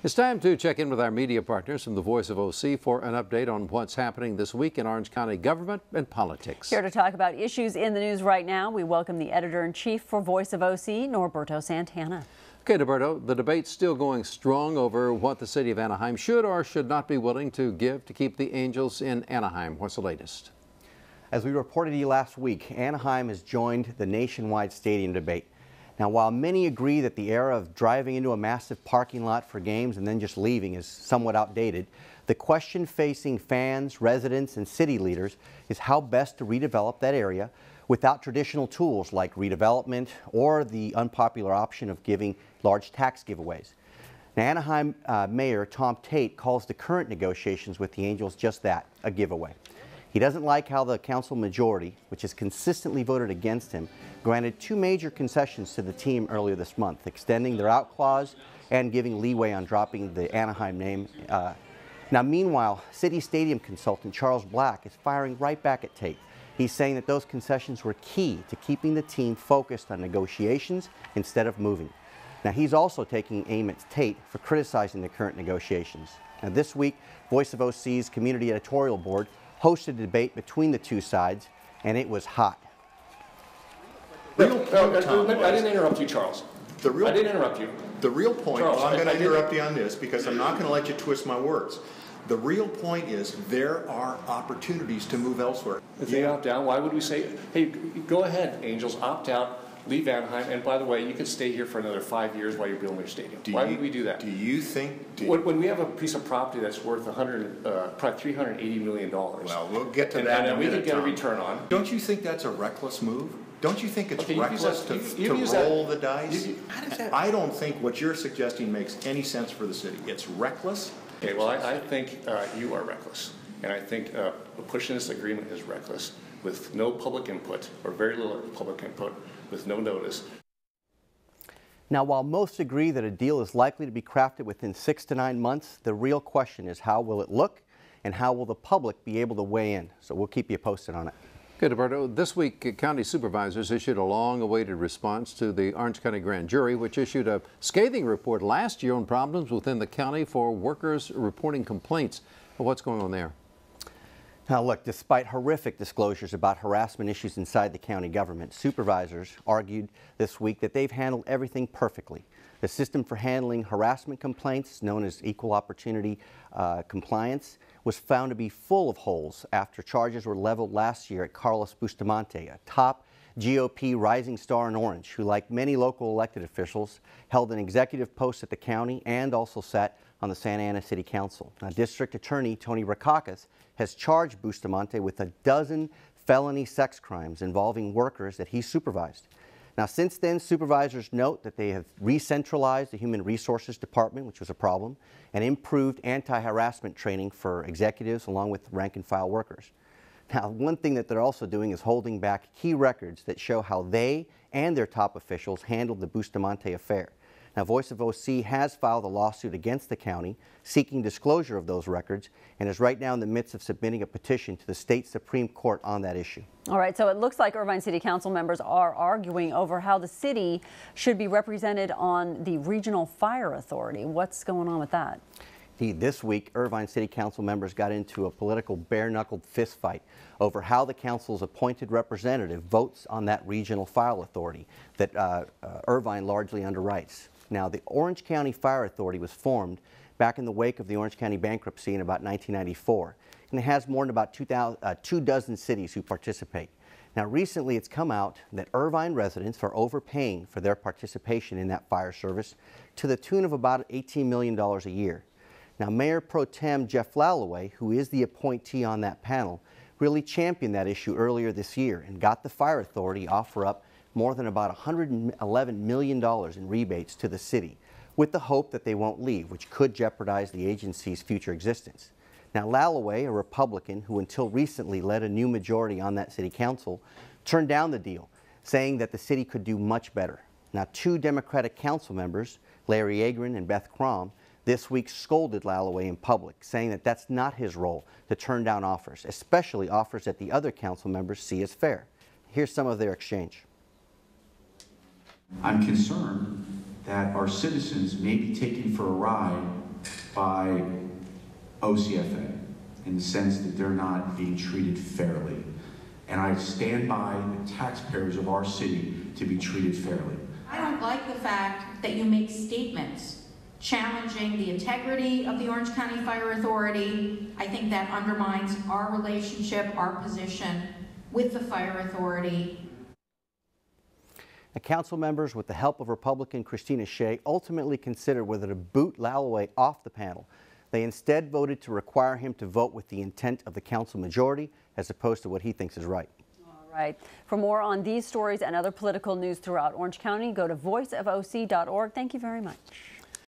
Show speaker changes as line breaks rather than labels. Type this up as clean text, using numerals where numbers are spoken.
It's time to check in with our media partners from the Voice of OC for an update on what's happening this week in Orange County government and politics.
Here to talk about issues in the news right now, we welcome the editor-in-chief for Voice of OC, Norberto Santana.
Okay, Norberto, the debate's still going strong over what the city of Anaheim should or should not be willing to give to keep the Angels in Anaheim. What's the latest?
As we reported to you last week, Anaheim has joined the nationwide stadium debate. Now, while many agree that the era of driving into a massive parking lot for games and then just leaving is somewhat outdated, the question facing fans, residents, and city leaders is how best to redevelop that area without traditional tools like redevelopment or the unpopular option of giving large tax giveaways. Now, Anaheim Mayor Tom Tait calls the current negotiations with the Angels just that, a giveaway. He doesn't like how the council majority, which has consistently voted against him, granted two major concessions to the team earlier this month, extending their out clause and giving leeway on dropping the Anaheim name. Now, meanwhile, City Stadium consultant Charles Black is firing right back at Tait. He's saying that those concessions were key to keeping the team focused on negotiations instead of moving. Now, he's also taking aim at Tait for criticizing the current negotiations. Now, this week, Voice of OC's Community Editorial Board hosted a debate between the two sides, and it was hot.
I didn't interrupt you, Charles. I didn't interrupt you.
The real point, Charles, I'm going to interrupt you on this because I'm not going to let you twist my words. The real point is there are opportunities to move elsewhere.
If they opt out, why would we say, hey, go ahead, Angels, opt out, leave Anaheim, and by the way, you can stay here for another 5 years while you're building your stadium. Why would we do that?
Do you think...
When we have a piece of property that's worth probably $380 million.
Well, we'll get to that in a minute,
and we could get
Tom.
a return on.
Don't you think that's a reckless move? Don't you think it's reckless to roll the dice? I don't think what you're suggesting makes any sense for the city. It's reckless.
Okay, well, I think you are reckless. And I think pushing this agreement is reckless with no public input or very little public input with no notice.
Now, while most agree that a deal is likely to be crafted within 6 to 9 months, the real question is how will it look and how will the public be able to weigh in? So we'll keep you posted on it.
Good, Roberto. This week, county supervisors issued a long-awaited response to the Orange County Grand Jury, which issued a scathing report last year on problems within the county for workers reporting complaints. What's going on there?
Now, look, despite horrific disclosures about harassment issues inside the county government, supervisors argued this week that they've handled everything perfectly. The system for handling harassment complaints, known as equal opportunity compliance, was found to be full of holes after charges were leveled last year at Carlos Bustamante, a top GOP rising star in Orange, who, like many local elected officials, held an executive post at the county and also sat on the Santa Ana City Council. Now, District Attorney Tony Rakakis has charged Bustamante with 12 felony sex crimes involving workers that he supervised. Now, since then, supervisors note that they have re-centralized the Human Resources Department, which was a problem, and improved anti-harassment training for executives along with rank-and-file workers. Now, one thing that they're also doing is holding back key records that show how they and their top officials handled the Bustamante affair. Now, Voice of OC has filed a lawsuit against the county seeking disclosure of those records and is right now in the midst of submitting a petition to the state Supreme Court on that issue.
All right, so it looks like Irvine City Council members are arguing over how the city should be represented on the Regional Fire Authority. What's going on with that?
This week, Irvine City Council members got into a political bare-knuckled fistfight over how the council's appointed representative votes on that Regional Fire Authority that Irvine largely underwrites. Now, the Orange County Fire Authority was formed back in the wake of the Orange County bankruptcy in about 1994, and it has more than about 24 cities who participate. Now, recently it's come out that Irvine residents are overpaying for their participation in that fire service to the tune of about $18 million a year. Now, Mayor Pro Tem Jeff Lalaway, who is the appointee on that panel, really championed that issue earlier this year and got the Fire Authority to offer up more than about $111 million in rebates to the city, with the hope that they won't leave, which could jeopardize the agency's future existence. Now, Lalaway, a Republican who until recently led a new majority on that city council, turned down the deal, saying that the city could do much better. Now, two Democratic council members, Larry Agron and Beth Crom, this week scolded Lalaway in public, saying that that's not his role to turn down offers, especially offers that the other council members see as fair. Here's some of their exchange.
I'm concerned that our citizens may be taken for a ride by OCFA in the sense that they're not being treated fairly. And I stand by the taxpayers of our city to be treated fairly.
I don't like the fact that you make statements challenging the integrity of the Orange County Fire Authority. I think that undermines our relationship, our position with the Fire Authority.
The council members, with the help of Republican Christina Shea, ultimately considered whether to boot Lalaway off the panel. They instead voted to require him to vote with the intent of the council majority as opposed to what he thinks is right.
All right. For more on these stories and other political news throughout Orange County, go to voiceofoc.org. Thank you very much.